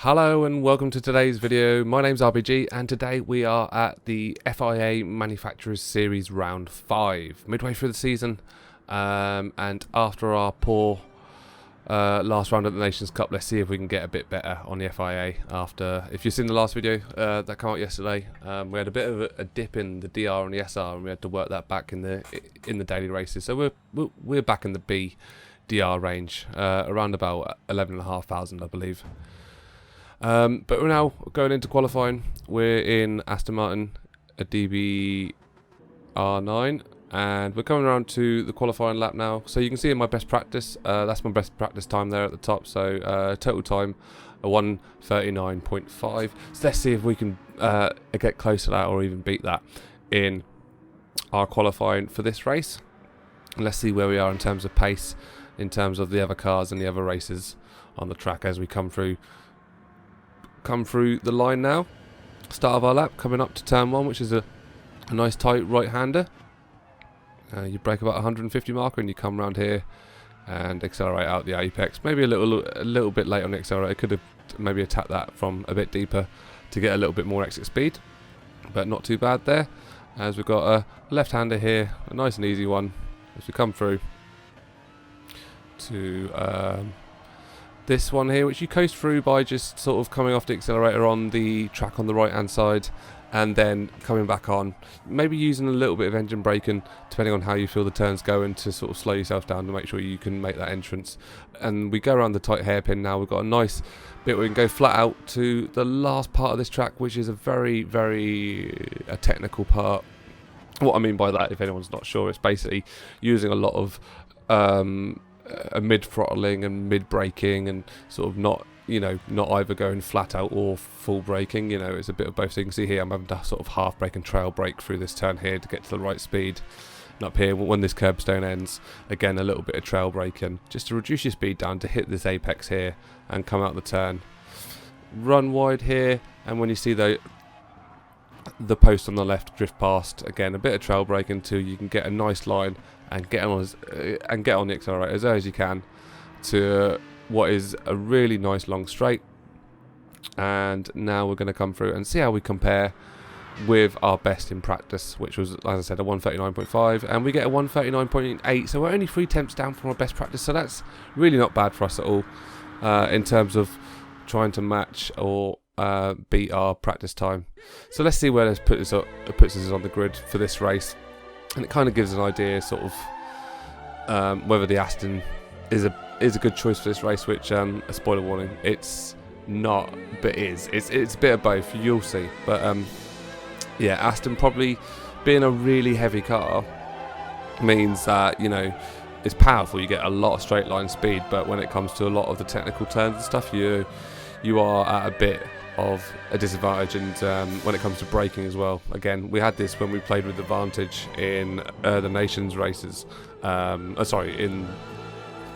Hello and welcome to today's video. My name's ArbieG and today we are at the FIA Manufacturers Series round 5, midway through the season, and after our poor last round at the Nations Cup, let's see if we can get a bit better on the FIA. If you've seen the last video that came out yesterday, we had a bit of a dip in the DR and the SR, and we had to work that back in the daily races. So we're back in the B DR range, around about 11,500 I believe. But we're now going into qualifying. We're in Aston Martin DBR9, and we're coming around to the qualifying lap now. So you can see in my best practice, that's my best practice time there at the top. So total time, a 1:39.5. So let's see if we can get close to that or even beat that in our qualifying for this race. And let's see where we are in terms of pace, in terms of the other cars and the other races on the track as we come through the line now. Start of our lap, coming up to turn 1, which is a nice tight right-hander. You brake about 150 marker and you come around here and accelerate out the apex. Maybe a little bit late on the accelerator. Could have maybe attacked that from a bit deeper to get a little bit more exit speed, but not too bad there. As we've got a left-hander here, a nice and easy one as we come through to this one here, which you coast through by just sort of coming off the accelerator on the track on the right hand side and then coming back on, maybe using a little bit of engine braking depending on how you feel the turns going to sort of slow yourself down to make sure you can make that entrance. And we go around the tight hairpin now. We've got a nice bit where we can go flat out to the last part of this track, which is a very technical part. What I mean by that, if anyone's not sure, it's basically using a lot of a mid throttling and mid braking, and sort of not either going flat out or full braking. It's a bit of both. So you can see here I'm having to sort of half brake and trail brake through this turn here to get to the right speed. And up here, when this curbstone ends, again a little bit of trail braking just to reduce your speed down to hit this apex here and come out the turn. Run wide here, and when you see the post on the left drift past, again a bit of trail braking until you can get a nice line and get on the accelerator as early as you can to what is a really nice long straight. And now we're going to come through and see how we compare with our best in practice, which was, as I said, a 1:39.5, and we get a 1:39.8. So we're only 3 tenths down from our best practice. So that's really not bad for us at all in terms of trying to match or beat our practice time. So let's see where this puts us on the grid for this race, and it kind of gives an idea sort of whether the Aston is a good choice for this race, which a spoiler warning, it's not, but it's a bit of both. You'll see. But yeah, Aston probably being a really heavy car means that it's powerful. You get a lot of straight line speed, but when it comes to a lot of the technical turns and stuff, you are at a bit of a disadvantage, and when it comes to braking as well. Again, we had this when we played with Advantage in the Nations races, in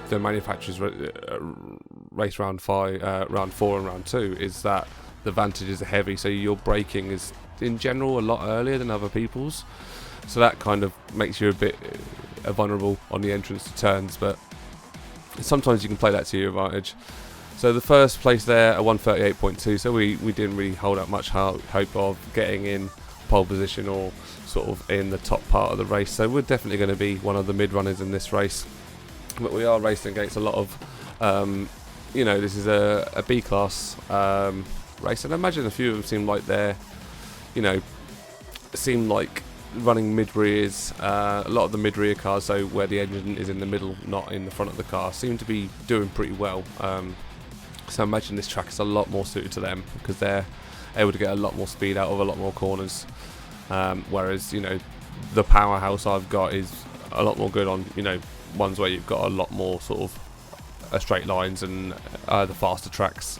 the Manufacturers race round 5, round 4 and round 2, is that the Vantage is heavy, so your braking is in general a lot earlier than other people's, so that kind of makes you a bit vulnerable on the entrance to turns, but sometimes you can play that to your advantage. So the first place there, a 1:38.2, so we didn't really hold out much hope of getting in pole position or sort of in the top part of the race. So we're definitely going to be one of the mid runners in this race. But we are racing against a lot of, this is a B class race, and I imagine a few of them seem like they're, running mid rears. A lot of the mid rear cars, so where the engine is in the middle, not in the front of the car, seem to be doing pretty well. So I imagine this track is a lot more suited to them because they're able to get a lot more speed out of a lot more corners. Whereas, the powerhouse I've got is a lot more good on, ones where you've got a lot more sort of straight lines and the faster tracks.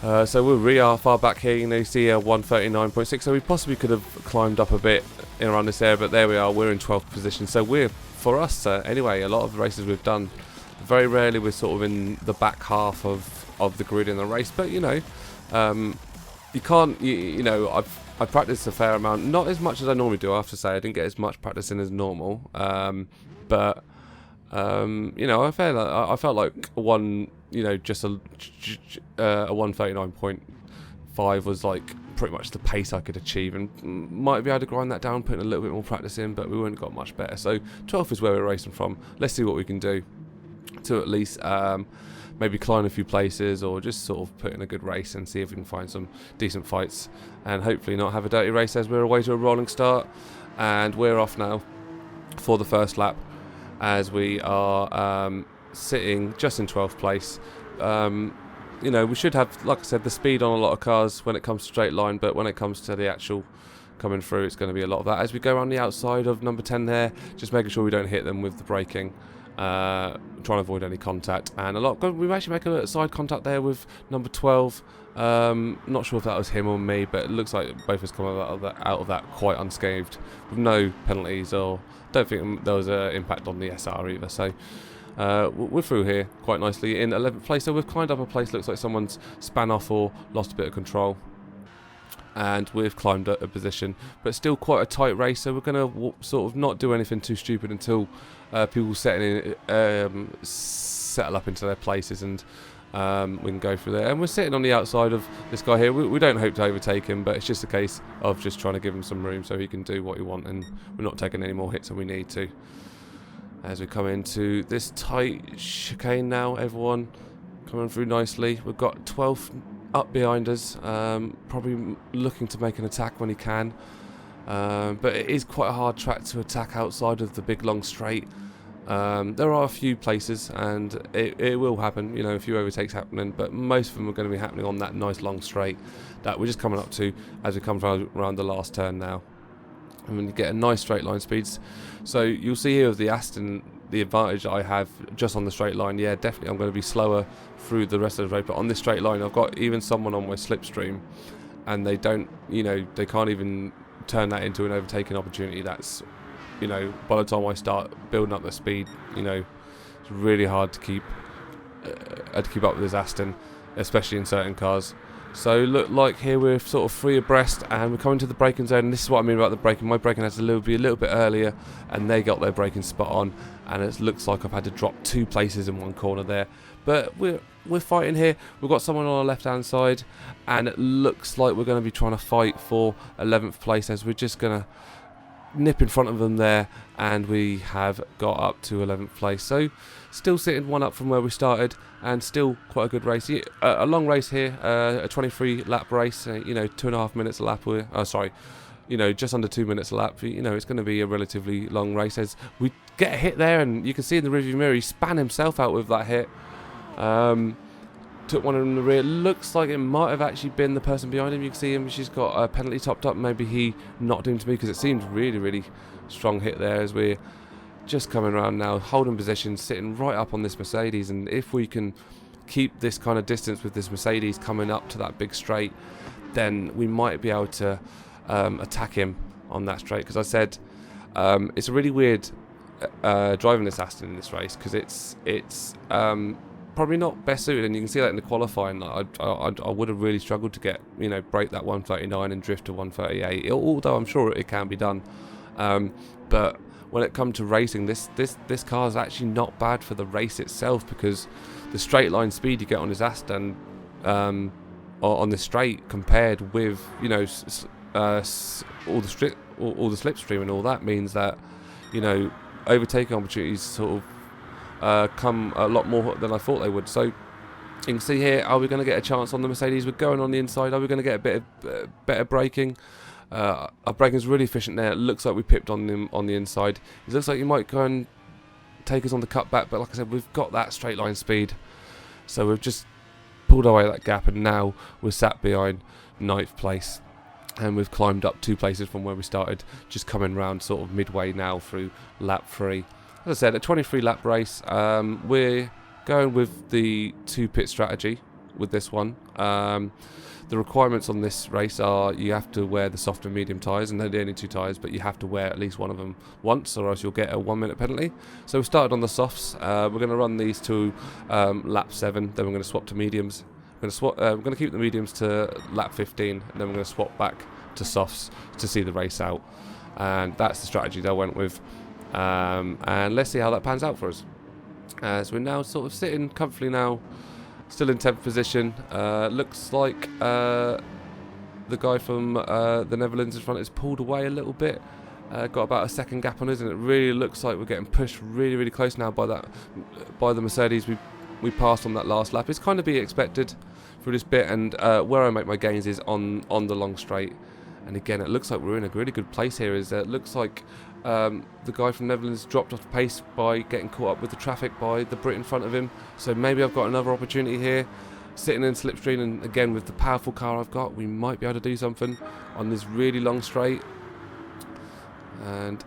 So we're really far back here. You see a 1:39.6, so we possibly could have climbed up a bit in around this area, but there we are. We're in 12th position, so for us anyway, a lot of the races we've done, very rarely we're sort of in the back half of the grid in the race. But you can't. I practiced a fair amount, not as much as I normally do. I have to say, I didn't get as much practice in as normal. But I felt like you know, just a 139.5 was like pretty much the pace I could achieve, and might be able to grind that down, putting a little bit more practice in, but we wouldn't got much better. So 12th is where we're racing from. Let's see what we can do to at least maybe climb a few places, or just sort of put in a good race and see if we can find some decent fights, and hopefully not have a dirty race as we're away to a rolling start. And we're off now for the first lap, as we are sitting just in 12th place. You know, we should have, like I said, the speed on a lot of cars when it comes to straight line, but when it comes to the actual coming through, it's going to be a lot of that. As we go around the outside of number 10 there, just making sure we don't hit them with the braking, trying to avoid any contact. And we actually make a side contact there with number 12. Not sure if that was him or me, but it looks like both of us come out of that quite unscathed, with no penalties, or don't think there was an impact on the SR either. So we're through here quite nicely in 11th place. So we've climbed up a place, looks like someone's span off or lost a bit of control, and we've climbed up a position, but still quite a tight race. So we're going to sort of not do anything too stupid until people settle up into their places, and we can go through there. And we're sitting on the outside of this guy here. We don't hope to overtake him, but it's just a case of just trying to give him some room so he can do what he wants, and we're not taking any more hits than we need to. As we come into this tight chicane now, everyone coming through nicely. We've got 12th up behind us, probably looking to make an attack when he can. But it is quite a hard track to attack outside of the big long straight. There are a few places, and it will happen, you know, a few overtakes happening, but most of them are going to be happening on that nice long straight that we're just coming up to as we come around the last turn now. And when you get a nice straight line speeds, so you'll see here with the Aston, the advantage I have just on the straight line. Yeah, definitely I'm going to be slower through the rest of the road, but on this straight line I've got even someone on my slipstream, and they don't, you know, they can't even turn that into an overtaking opportunity. That's, you know, by the time I start building up the speed, you know, it's really hard to keep up with this Aston, especially in certain cars. So look, like here we're sort of 3 abreast, and we're coming to the braking zone, and this is what I mean about the braking. My braking has to be a little bit earlier, and they got their braking spot on, and it looks like I've had to drop 2 places in one corner there. But we're fighting here. We've got someone on our left hand side, and it looks like we're going to be trying to fight for 11th place, as we're just going to nip in front of them there, and we have got up to 11th place. So still sitting 1 up from where we started, and still quite a good race. A long race here, a 23 lap race, you know, 2.5 minutes a lap. You know, just under 2 minutes a lap. You know, it's going to be a relatively long race. As we get a hit there, and you can see in the rearview mirror he span himself out with that hit. Took one in the rear. Looks like it might have actually been the person behind him. You can see him, she's got a penalty topped up. Maybe he knocked him to me, because it seemed really, really strong hit there. As we're just coming around now, holding position, sitting right up on this Mercedes, and if we can keep this kind of distance with this Mercedes coming up to that big straight, then we might be able to attack him on that straight. Because I said it's a really weird driving this Aston in this race, because it's probably not best suited, and you can see that in the qualifying. Like, I would have really struggled to get, you know, break that 139 and drift to 138, although I'm sure it can be done. But when it comes to racing, this car is actually not bad for the race itself, because the straight line speed you get on this Aston on this straight, compared with, you know, all the slipstream and all that, means that, you know, overtaking opportunities sort of come a lot more than I thought they would. So you can see here, are we going to get a chance on the Mercedes? We're going on the inside. Are we going to get a bit of better braking? Our braking is really efficient there. It looks like we pipped on them on the inside. It looks like you might go and take us on the cutback, but like I said, we've got that straight line speed, so we've just pulled away that gap, and now we're sat behind 9th place, and we've climbed up 2 places from where we started, just coming round sort of midway now through lap 3. As I said, a 23 lap race. We're going with the 2 pit strategy with this one. The requirements on this race are you have to wear the soft and medium tyres, and they're the only 2 tyres, but you have to wear at least one of them once, or else you'll get a 1-minute penalty. So we started on the softs. We're going to run these to lap 7, then we're going to swap to mediums. We're going to keep the mediums to lap 15, and then we're going to swap back to softs to see the race out. And that's the strategy that I went with. And let's see how that pans out for us. So we're now sort of sitting comfortably now Still in 10th position. Looks like the guy from the Netherlands in front has pulled away a little bit. Got about a second gap on us, and it really looks like we're getting pushed really close now by the Mercedes we passed on that last lap. It's kind of be expected through this bit, and where I make my gains is on the long straight. And again, it looks like we're in a really good place here. It looks like the guy from Netherlands dropped off the pace by getting caught up with the traffic by the Brit in front of him. So maybe I've got another opportunity here, sitting in slipstream, and again with the powerful car I've got, we might be able to do something on this really long straight. And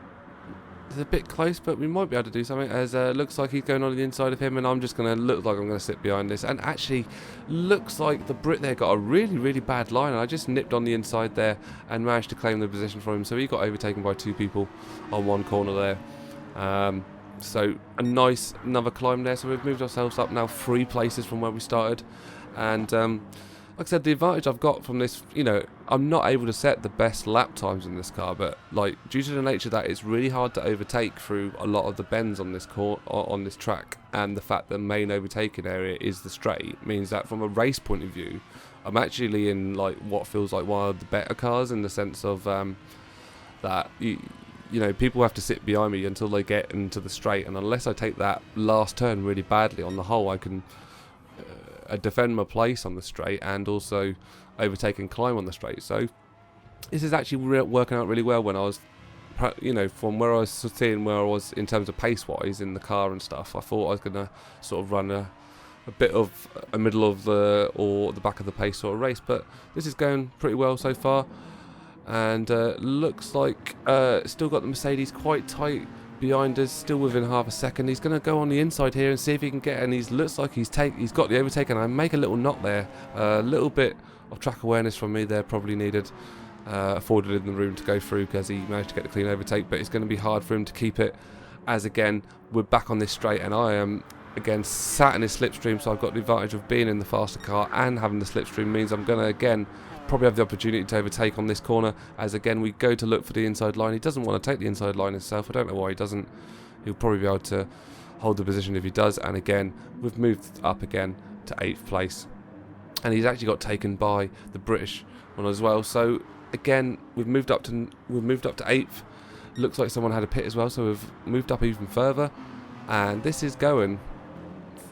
it's a bit close, but we might be able to do something, as looks like he's going on the inside of him, and I'm just going to look like I'm going to sit behind this. And actually looks like the Brit there got a really bad line, and I just nipped on the inside there and managed to claim the position for him. So he got overtaken by 2 people on one corner there. So a nice another climb there. So we've moved ourselves up now 3 places from where we started. And like I said, the advantage I've got from this, you know, I'm not able to set the best lap times in this car, but like due to the nature that it's really hard to overtake through a lot of the bends on this on this track, and the fact that the main overtaking area is the straight, means that from a race point of view, I'm actually in like what feels like one of the better cars, in the sense of that you know, people have to sit behind me until they get into the straight, and unless I take that last turn really badly on the whole, I can defend my place on the straight and also overtake and climb on the straight. So this is actually working out really well. When I was, you know, from where I was sitting, where I was in terms of pace wise in the car and stuff, I thought I was going to sort of run a bit of a middle of the back of the pace sort of race, but this is going pretty well so far. And looks like still got the Mercedes quite tight behind us, still within half a second. He's going to go on the inside here and see if he can get, and he looks like he's got the overtake, and I make a little knot there. A little bit of track awareness from me there probably needed, afforded in the room to go through, because he managed to get the clean overtake, but it's going to be hard for him to keep it, as again we're back on this straight, and I am again sat in his slipstream. So I've got the advantage of being in the faster car and having the slipstream, means I'm going to again probably have the opportunity to overtake on this corner, as again we go to look for the inside line. He doesn't want to take the inside line himself. I don't know why he doesn't. He'll probably be able to hold the position if he does. And again we've moved up again to 8th place, and he's actually got taken by the British one as well. So again we've moved up to 8th. Looks like someone had a pit as well, so we've moved up even further, and this is going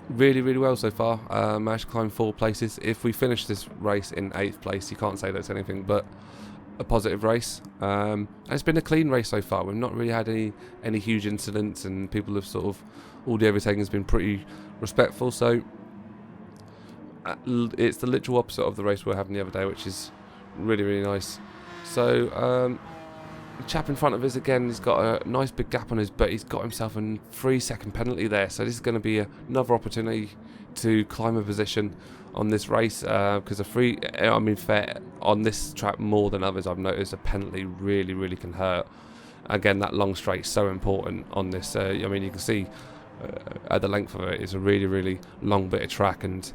really well so far. Managed to climb 4 places. If we finish this race in 8th place, you can't say that's anything but a positive race. And it's been a clean race so far. We've not really had any huge incidents, and people have sort of, all the overtaking has been pretty respectful. So it's the literal opposite of the race we were having the other day, which is really nice. So the chap in front of us, again, he's got a nice big gap on us, but he's got himself a 3-second penalty there. So this is going to be another opportunity to climb a position on this race, because fair, on this track more than others, I've noticed a penalty really can hurt. Again, that long straight is so important on this. I mean, you can see at the length of it, it's a really long bit of track, and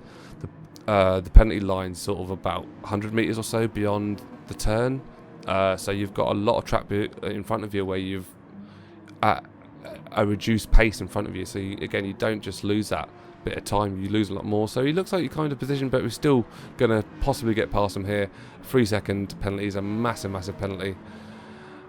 the penalty line's sort of about 100 metres or so beyond the turn. So you've got a lot of track in front of you where you've at a reduced pace in front of you. So again, you don't just lose that bit of time, you lose a lot more. So he looks like you're kind of positioned, but we're still going to possibly get past him here. 3-second penalty is a massive penalty.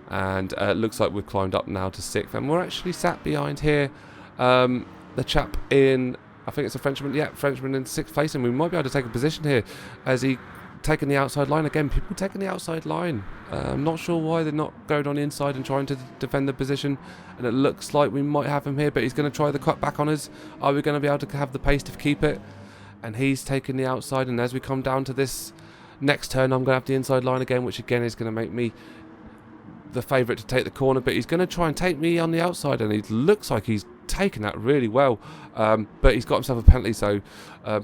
And it looks like we've climbed up now to 6th. And we're actually sat behind here. The chap in, I think it's a Frenchman, Frenchman in 6th place. And we might be able to take a position here as he taking the outside line. Again, people taking the outside line. I'm not sure why they're not going on the inside and trying to defend the position, and it looks like we might have him here, but he's going to try the cut back on us. Are we going to be able to have the pace to keep it? And he's taking the outside, and as we come down to this next turn, I'm going to have the inside line again, which again is going to make me the favourite to take the corner, but he's going to try and take me on the outside, and he looks like he's taken that really well, but he's got himself a penalty. So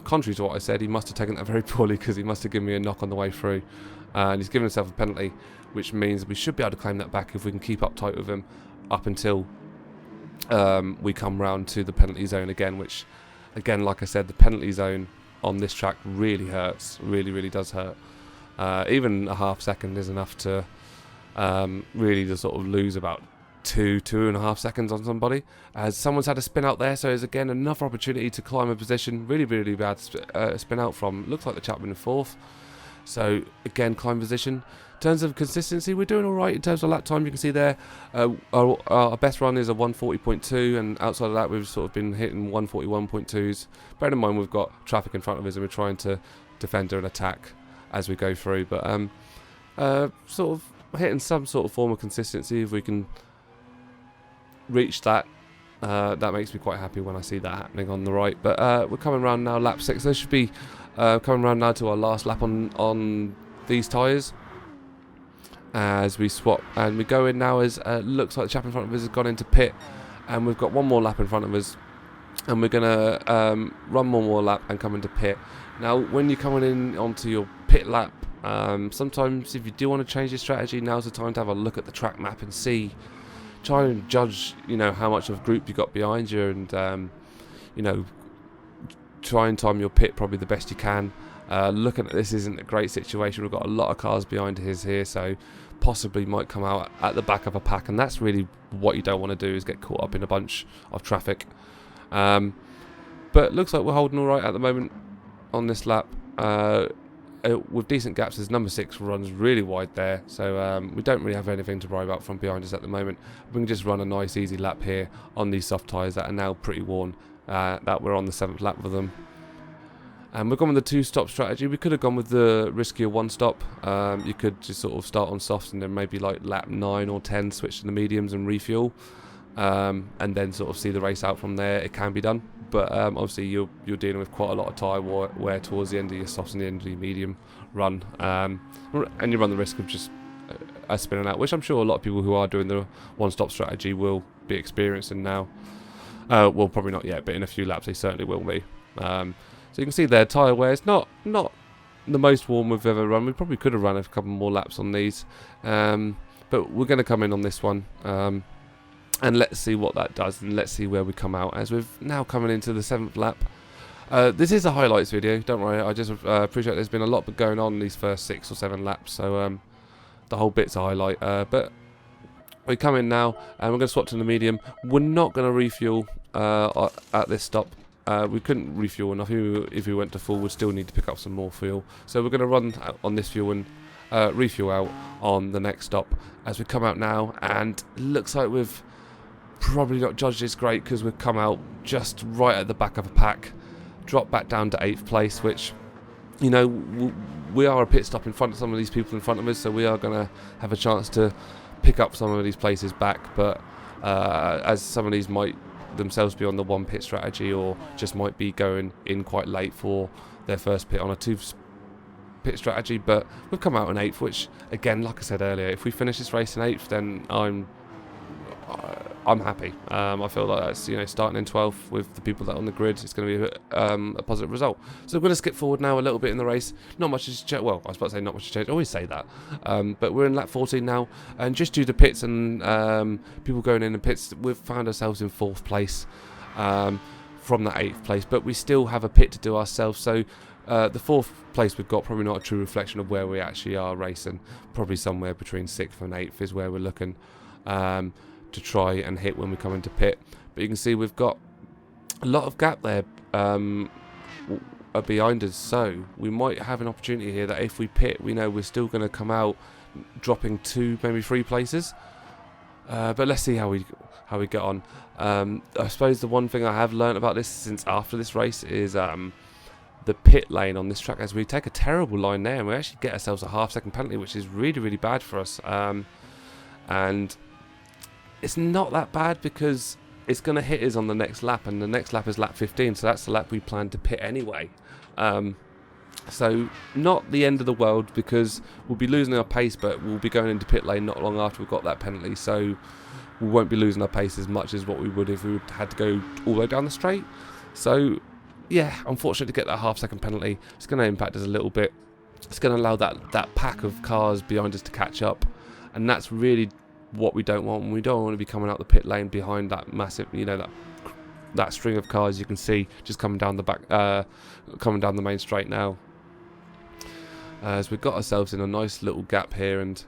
contrary to what I said, he must have taken that very poorly, because he must have given me a knock on the way through, and he's given himself a penalty, which means we should be able to claim that back if we can keep up tight with him up until we come round to the penalty zone again, which again, like I said, the penalty zone on this track really hurts, really does hurt. Even a half second is enough to really to sort of lose about 2.5 seconds on somebody, as someone's had a spin out there. So it's again another opportunity to climb a position. Really bad spin out from, looks like the chap in 4th. So again, climb position. In terms of consistency, we're doing alright in terms of lap time. You can see there our best run is a 140.2, and outside of that we've sort of been hitting 141.2s. Bear in mind we've got traffic in front of us and we're trying to defend and attack as we go through, but sort of hitting some sort of form of consistency. If we can reach that, that makes me quite happy when I see that happening on the right. But we're coming around now, lap 6. This should be coming around now to our last lap on these tyres, as we swap and we go in now. As looks like the chap in front of us has gone into pit, and we've got one more lap in front of us, and we're gonna run one more lap and come into pit. Now when you're coming in onto your pit lap, sometimes if you do want to change your strategy, now's the time to have a look at the track map and see, try and judge, you know, how much of a group you got behind you, and you know, try and time your pit probably the best you can. Looking at this isn't a great situation. We've got a lot of cars behind his here, so possibly might come out at the back of a pack, and that's really what you don't want to do, is get caught up in a bunch of traffic. But it looks like we're holding all right at the moment on this lap, with decent gaps, as number 6 runs really wide there, so we don't really have anything to worry about from behind us at the moment. We can just run a nice easy lap here on these soft tyres that are now pretty worn, that we're on the 7th lap with them. And we've gone with the 2-stop strategy. We could have gone with the riskier 1-stop. You could just sort of start on softs and then maybe like lap 9 or 10 switch to the mediums and refuel, and then sort of see the race out from there. It can be done, but obviously you're dealing with quite a lot of tyre wear towards the end of your softs and the end of your medium run, and you run the risk of just spinning out, which I'm sure a lot of people who are doing the 1-stop strategy will be experiencing now. Well, probably not yet, but in a few laps they certainly will be. So you can see there, tyre wear is not the most warm we've ever run. We probably could have run a couple more laps on these, but we're going to come in on this one, and let's see what that does, and let's see where we come out, as we've now coming into the 7th lap. This is a highlights video, don't worry. I just appreciate there's been a lot going on in these first 6 or 7 laps, so the whole bit's a highlight. But we come in now, and we're going to swap to the medium. We're not going to refuel at this stop. We couldn't refuel enough. If we went to full, we'd still need to pick up some more fuel. So we're going to run on this fuel and refuel out on the next stop, as we come out now. And it looks like we've probably not judged this great, because we've come out just right at the back of a pack, dropped back down to 8th place, which, you know, we are a pit stop in front of some of these people in front of us, so we are going to have a chance to pick up some of these places back. But as some of these might themselves be on the 1 pit strategy, or just might be going in quite late for their first pit on a 2 pit strategy, but we've come out in 8th, which again, like I said earlier, if we finish this race in 8th, then I'm happy. I feel like that's, you know, starting in 12th with the people that are on the grid, it's going to be a positive result. So we're going to skip forward now a little bit in the race. Not much has changed. Well, I was about to say not much has changed. I always say that. But we're in lap 14 now, and just due to pits and people going in the pits, we've found ourselves in 4th place from that 8th place. But we still have a pit to do ourselves. So the 4th place we've got, probably not a true reflection of where we actually are racing. Probably somewhere between 6th and 8th is where we're looking to try and hit when we come into pit. But you can see we've got a lot of gap there behind us, so we might have an opportunity here that if we pit, we know we're still going to come out dropping 2, maybe 3 places. But let's see how we get on. I suppose the one thing I have learnt about this since after this race is the pit lane on this track, as we take a terrible line there and we actually get ourselves a half-second penalty, which is really bad for us. And it's not that bad, because it's going to hit us on the next lap, and the next lap is lap 15, so that's the lap we plan to pit anyway. So not the end of the world, because we'll be losing our pace, but we'll be going into pit lane not long after we've got that penalty, so we won't be losing our pace as much as what we would if we had to go all the way down the straight. So yeah, unfortunate to get that half-second penalty. It's going to impact us a little bit. It's going to allow that pack of cars behind us to catch up, and that's really what we don't want. We don't want to be coming out the pit lane behind that massive, you know, that string of cars you can see just coming down the back, coming down the main straight now. As we've got ourselves in a nice little gap here, and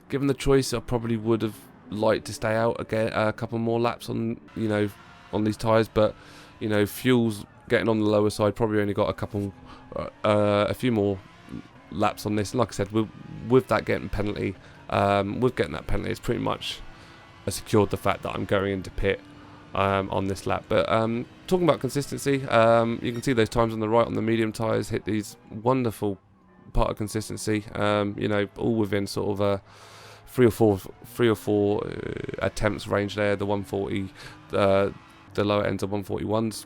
given the choice, I probably would have like to stay out again a couple more laps on, you know, on these tyres, but you know, fuel's getting on the lower side. Probably only got a few more laps on this. And like I said, with that getting penalty, it's pretty much secured the fact that I'm going into pit on this lap. But talking about consistency, you can see those times on the right on the medium tyres hit these wonderful part of consistency. You know, all within sort of three or four attempts range there. The 140, the lower ends of 141s.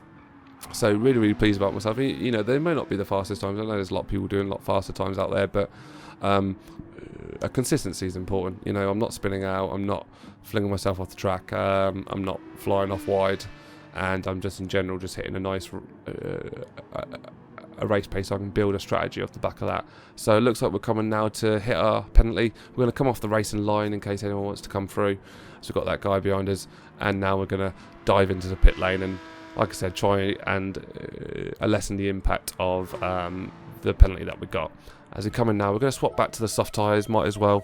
So really pleased about myself. You know, they may not be the fastest times. I know there's a lot of people doing a lot faster times out there, but consistency is important. You know, I'm not spinning out. I'm not flinging myself off the track. I'm not flying off wide, and I'm just in general just hitting a nice a race pace so I can build a strategy off the back of that. So it looks like we're coming now to hit our penalty. We're going to come off the racing line in case anyone wants to come through. So we've got that guy behind us, and now we're going to dive into the pit lane and, like I said, try and lessen the impact of the penalty that we got. As we come in now, we're going to swap back to the soft tyres. Might as well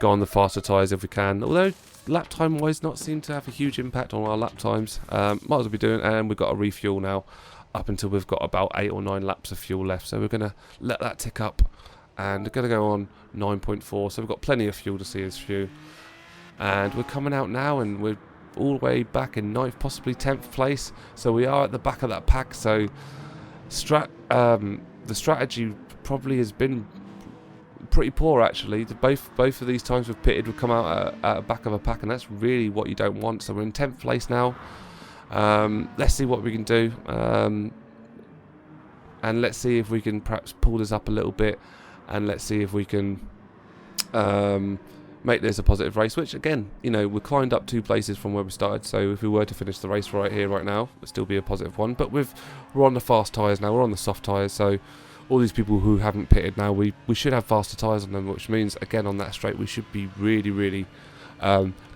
go on the faster tyres if we can. Although lap time wise not seem to have a huge impact on our lap times. Might as well be doing, and we've got a refuel now up until we've got about 8 or 9 laps of fuel left. So we're going to let that tick up, and we're going to go on 9.4. So we've got plenty of fuel to see us through. And we're coming out now, and we're all the way back in 9th, possibly 10th place. So we are at the back of that pack. So the strategy probably has been pretty poor, actually. Both of these times we've pitted, we've come out at the back of a pack, and that's really what you don't want. So we're in 10th place now. Let's see what we can do, and let's see if we can perhaps pull this up a little bit, and let's see if we can make this a positive race, which again, you know, we climbed up 2 places from where we started, so if we were to finish the race right here, right now, it'd still be a positive one. But we're on the fast tyres now, we're on the soft tyres, so all these people who haven't pitted now, we should have faster tyres on them, which means, again, on that straight, we should be really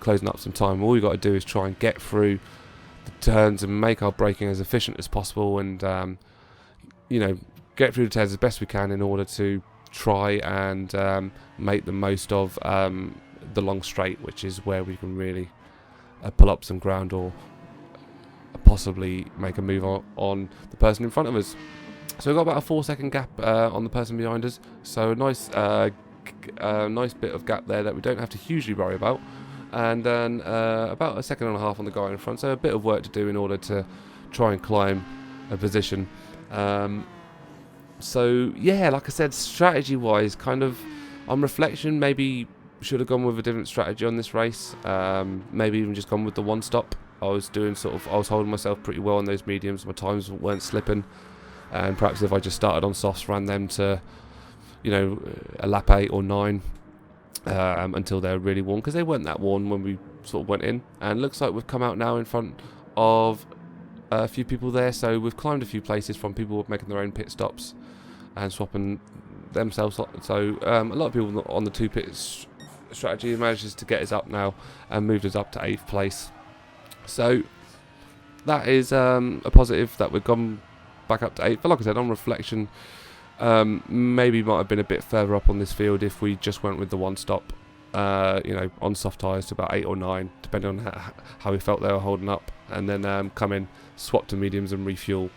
closing up some time. All we've got to do is try and get through the turns and make our braking as efficient as possible, and you know, get through the turns as best we can in order to try and make the most of the long straight, which is where we can really pull up some ground or possibly make a move on the person in front of us. So we've got about a 4-second gap on the person behind us, so a nice bit of gap there that we don't have to hugely worry about. And then about 1.5 seconds on the guy in front, so a bit of work to do in order to try and climb a position. So yeah, like I said, strategy wise, kind of on reflection, maybe should have gone with a different strategy on this race. Maybe even just gone with the one stop. I was holding myself pretty well on those mediums. My times weren't slipping, and perhaps if I just started on softs, ran them to, you know, a lap 8 or 9 until they're really worn, because they weren't that worn when we sort of went in. And looks like we've come out now in front of a few people there, so we've climbed a few places from people making their own pit stops and swapping themselves. So a lot of people on the 2 pits strategy manages to get us up now and moved us up to 8th place. So that is a positive that we've gone back up to 8th. But like I said, on reflection, maybe might have been a bit further up on this field if we just went with the one stop, you know, on soft tyres to about 8 or 9, depending on how we felt they were holding up, and then come in, swap to mediums and refuel,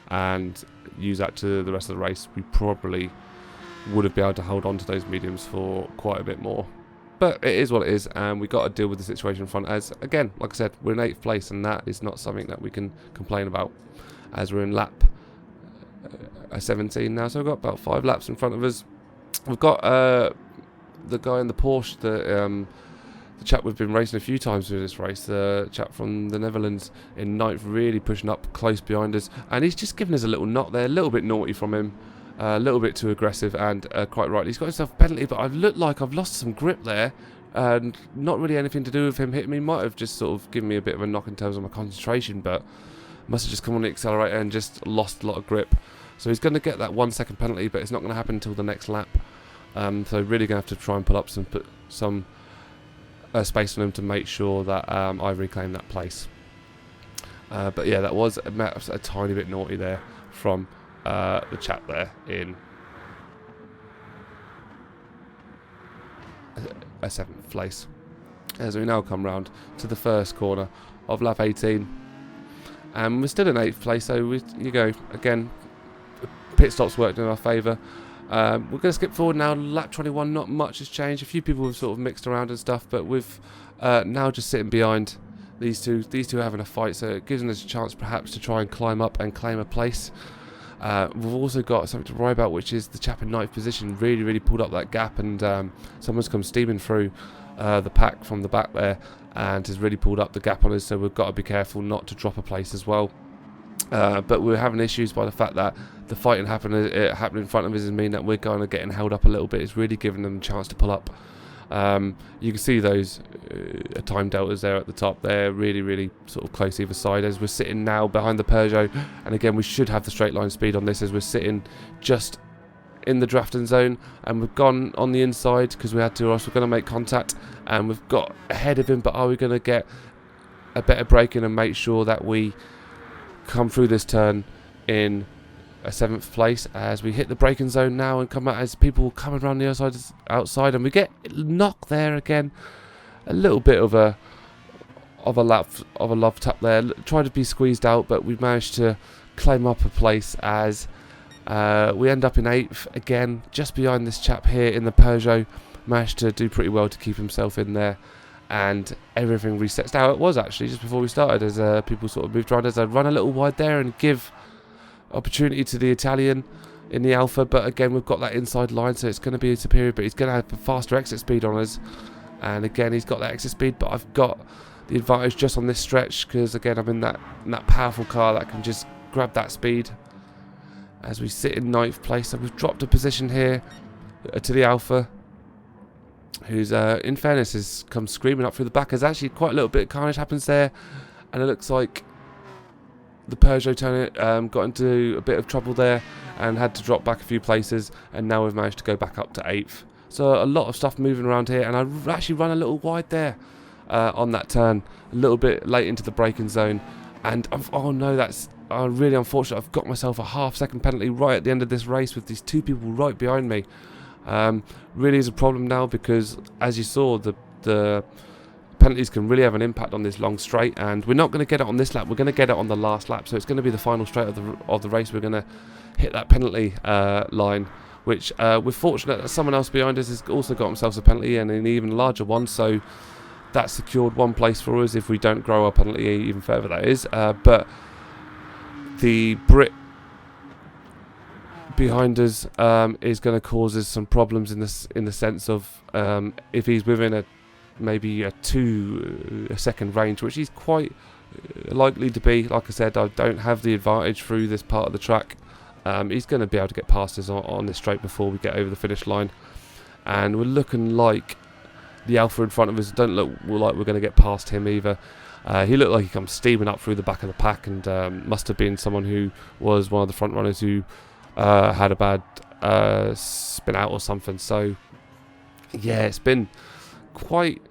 and use that to the rest of the race. We probably would have been able to hold on to those mediums for quite a bit more. But it is what it is, and we got to deal with the situation in front. As again, like I said, we're in 8th place, and that is not something that we can complain about, as we're in lap 17 now. So we've got about 5 laps in front of us. We've got the guy in the Porsche, the chap we've been racing a few times through this race, the chap from the Netherlands, in 9th, really pushing up close behind us, and he's just given us a little knock there, a little bit naughty from him, a little bit too aggressive, and quite right, he's got himself a penalty, but I've looked like I've lost some grip there, and not really anything to do with him hitting me. Might have just sort of given me a bit of a knock in terms of my concentration, but must have just come on the accelerator and just lost a lot of grip. So he's going to get that 1 second penalty, but it's not going to happen until the next lap. So really going to have to try and pull up some space on him to make sure that I reclaim that place. But yeah, that was a tiny bit naughty there from the chap there in a 7th place. as we now come round to the first corner of lap 18. And we're still in 8th place, so again, pit stops worked in our favour. We're going to skip forward now. Lap 21, not much has changed. A few people have sort of mixed around and stuff, but we've now just sitting behind these two are having a fight, so it gives us a chance perhaps to try and climb up and claim a place. We've also got something to worry about, which is the chap in 9th position really pulled up that gap, and someone's come steaming through the pack from the back there and has really pulled up the gap on us, so we've got to be careful not to drop a place as well. But we're having issues by the fact that the fighting happening in front of us is mean that we're kind of getting held up a little bit. It's really giving them a chance to pull up. You can see those time deltas there at the top. They're really sort of close either side, as we're sitting now behind the Peugeot, and again we should have the straight line speed on this, as we're sitting just in the drafting zone, and we've gone on the inside because we had to, or else we're going to make contact, and we've got ahead of him. But are we going to get a better braking and make sure that we come through this turn in a 7th place, as we hit the braking zone now and come out as people coming around the outside, and we get knocked there again. A little bit of a love tap there, tried to be squeezed out, but we managed to claim up a place as we end up in 8th again, just behind this chap here in the Peugeot. Managed to do pretty well to keep himself in there, and everything resets. Now it was actually just before we started, as people sort of moved around, as I'd run a little wide there and give opportunity to the Italian in the Alpha, but again we've got that inside line, so it's going to be superior, but he's going to have a faster exit speed on us, and again he's got that exit speed, but I've got the advantage just on this stretch because again I'm in that powerful car that can just grab that speed. As we sit in 9th place, so we've dropped a position here to the Alpha, who's in fairness has come screaming up through the back. There's actually quite a little bit of carnage happens there, and it looks like the Peugeot got into a bit of trouble there and had to drop back a few places, and now we've managed to go back up to 8th. So a lot of stuff moving around here, and I've actually run a little wide there on that turn, a little bit late into the braking zone, and oh no, that's really unfortunate. I've got myself a half-second penalty right at the end of this race with these two people right behind me. Really is a problem now, because as you saw, the penalties can really have an impact on this long straight, and we're not going to get it on this lap. We're going to get it on the last lap, so it's going to be the final straight of the race. We're going to hit that penalty line, which we're fortunate that someone else behind us has also got themselves a penalty, and an even larger one, so that secured one place for us if we don't grow our penalty even further, that is. But the Brit behind us is going to cause us some problems in the sense of if he's within maybe a 2-second range, which he's quite likely to be. Like I said, I don't have the advantage through this part of the track. He's going to be able to get past us on this straight before we get over the finish line, and we're looking like the Alpha in front of us don't look like we're going to get past him either. He looked like he comes steaming up through the back of the pack, and must have been someone who was one of the front runners who had a bad spin out or something. So yeah, it's been quite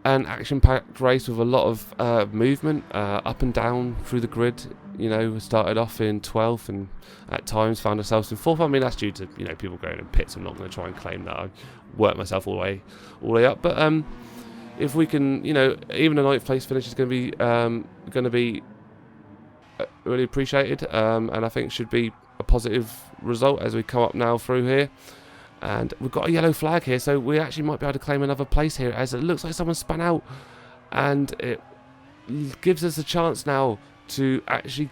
an action-packed race with a lot of movement up and down through the grid. You know, we started off in 12th and at times found ourselves in 4th. I mean, that's due to, you know, people going in pits. I'm not going to try and claim that I worked myself all the way up. But if we can, you know, even a 9th place finish is going to be really appreciated, and I think should be a positive result as we come up now through here. And we've got a yellow flag here, so we actually might be able to claim another place here, as it looks like someone spun out, and it gives us a chance now to actually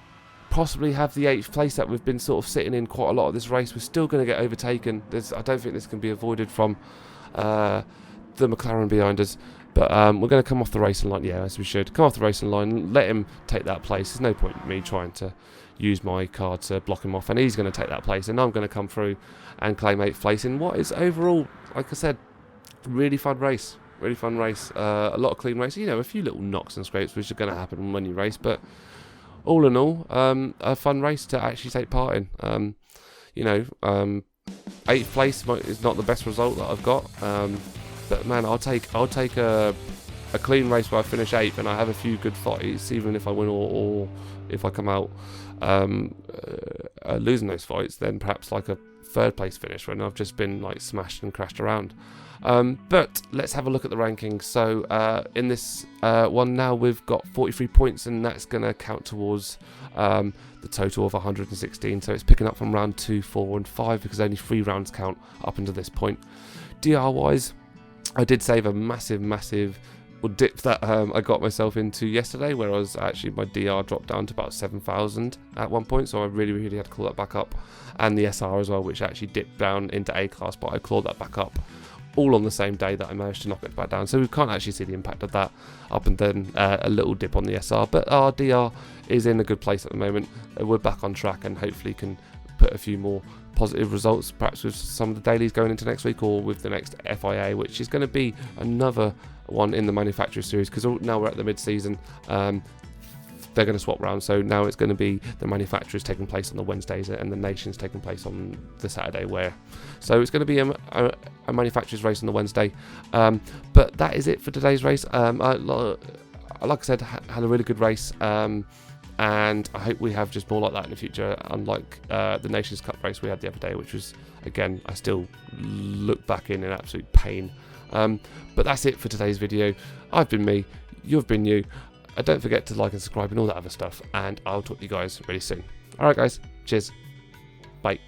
possibly have the 8th place that we've been sort of sitting in quite a lot of this race. We're still going to get overtaken. I don't think this can be avoided from the McLaren behind us, but we're going to come off the racing line, yeah, as we should. Come off the racing line, let him take that place. There's no point in me trying to use my car to block him off, and he's going to take that place, and I'm going to come through and claim 8th place in what is overall, like I said, really fun race. A lot of clean race. You know, a few little knocks and scrapes which are going to happen when you race, but all in all, a fun race to actually take part in. You know, 8th place is not the best result that I've got, but man, I'll take a clean race where I finish 8th and I have a few good fights, even if I win or if I come out losing those fights, then perhaps like a third place finish when I've just been like smashed and crashed around. But let's have a look at the rankings. So in this one now we've got 43 points, and that's going to count towards the total of 116. So it's picking up from round 2, 4 and 5 because only 3 rounds count up until this point. DR wise, I did save a massive dip that I got myself into yesterday, where I was actually, my DR dropped down to about 7,000 at one point, so I really had to claw that back up. And the SR as well, which actually dipped down into A class, but I clawed that back up all on the same day that I managed to knock it back down. So we can't actually see the impact of that, up and then a little dip on the SR, but our DR is in a good place at the moment. We're back on track and hopefully can put a few more positive results, perhaps with some of the dailies going into next week, or with the next FIA, which is going to be another one in the Manufacturers Series, because now we're at the mid-season. They're going to swap round, so now it's going to be the Manufacturers taking place on the Wednesdays and the Nations taking place on the Saturday. So it's going to be a Manufacturers race on the Wednesday. But that is it for today's race. Like I said, had a really good race. And I hope we have just more like that in the future, unlike the Nations Cup race we had the other day, which was, again, I still look back in absolute pain. But that's it for today's video. I've been me, you've been you. Don't forget to like and subscribe and all that other stuff, and I'll talk to you guys really soon. Alright guys, cheers, bye.